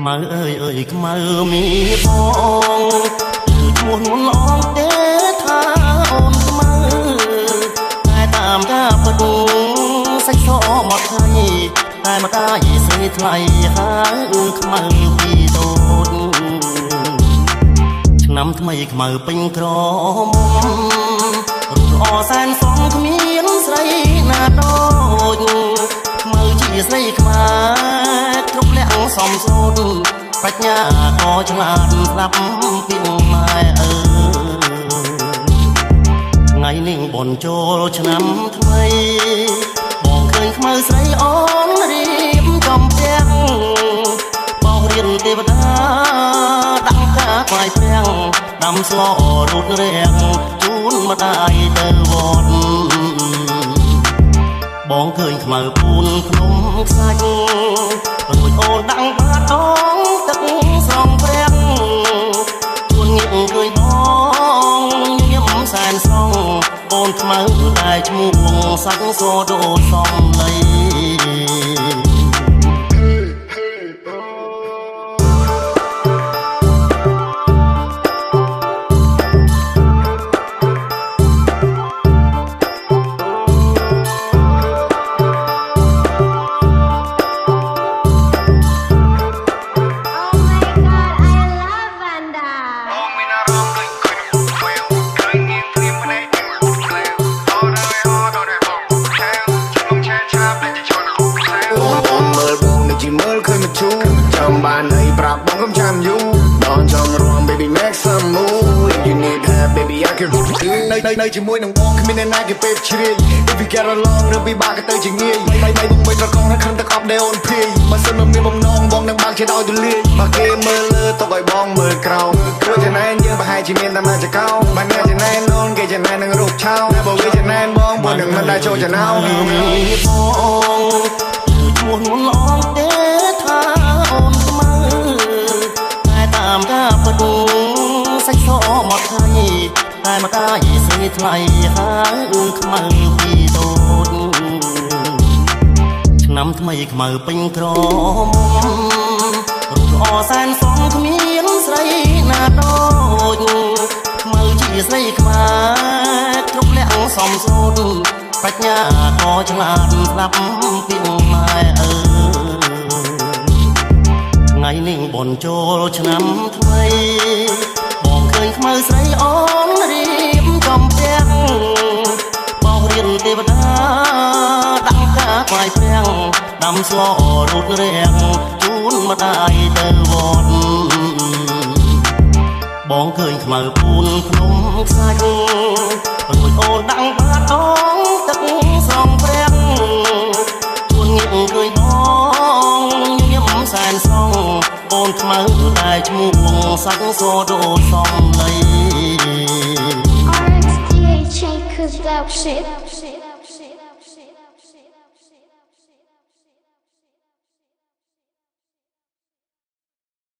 ខ្មៅអើយអើយខ្មៅមានបងគឺឈ្មោះមុនអងទេថាអូនខ្មៅតែតាមការបដុងសាច់សមកថ្ងៃតែមកតាយស្រីថ្លៃហើយខ្មៅពីតូចឆ្នាំថ្មីខ្មៅពេញក្រមុំរូបល្អសែនសងគ្មានស្រីណាដូចខ្មៅជាស្រីខ្មែរគ្រប់លក្ខសំសូនបញ្ញាក៏ឆ្លាតស្ដាប់ពីម៉ែអើថ្ងៃនេះបនចូលឆ្នាំថ្មីបងឃើញខ្មៅស្រីអូនរៀបចំផ្ទះបោករៀនទេវតាដាក់ការខ្វាយព្រាំងដាំស្លរូតរាំងជូនម្ដាយទៅវត្តបងឃើញខ្មៅពូនភ្នំខ្សាច់រួចអូនដាក់បាតអងទឹកស្រង់ព្រាំងជួនងាកឃើញបងញៀមសែនសងអូនខ្មៅតែឈ្មោះសាច់សូដូសំឡីចាំបានឲ្យប្រាប់បងកុំចាំយូរដល់ចង់រួម baby make some move if you need help baby I can do នៅជាមួយនឹងបងគ្មានអ្នកណាគេពេបជ្រាយ if you get along ឬពិបាកក៏ទៅជាងាយបីបងបីត្រកងហើយខំទឹកអប់ដេអូនភីបើសិនមកមានបំណងបងនឹងបើកជាដោយទូលាយបើគេមើលលើទុកឲ្យបងមើលក្រោមព្រោះចំណែនយើងប្រហែលជាមានតែមកចកោបើអ្នកចំណែនអូនគេចំណែននឹងរូបឆោតែបើវាចំណែនបងនឹងមិនដែរចូលចំណោមបងឈ្មោះមុនអងទេថាអូនខ្មៅតែតាមការបដុងសាច់សមកថ្ងៃតែមកតាយស្រីថ្លៃហើយខ្មៅពីតូចឆ្នាំថ្មីខ្មៅពេញក្រមុំរូបល្អសែនសងគ្មានស្រីណាដូចខ្មៅជាស្រីខ្មែរគ្រប់លក្ខសំសូនបញ្ញាក៏ឆ្លាតស្ដាប់ពីម៉ែអើថ្ងៃនេះបនចូលឆ្នាំថ្មីបងឃើញខ្មៅស្រីអូនរៀបចំផ្ទះបោករៀនទេវតាដាក់ការខ្វាយព្រាំងដាំស្លរូតរាំងជូនម្ដាយទៅវត្តបងឃើញខ្មៅពូនភ្នំខ្សាច់រួចអូនដាក់បាតអងទឹកស្រង់ព្រាំងជួនងាកឃើញបងញៀមសែនសងអូនខ្មៅតែឈ្មោះសាច់សូដូសំឡី RXDH Production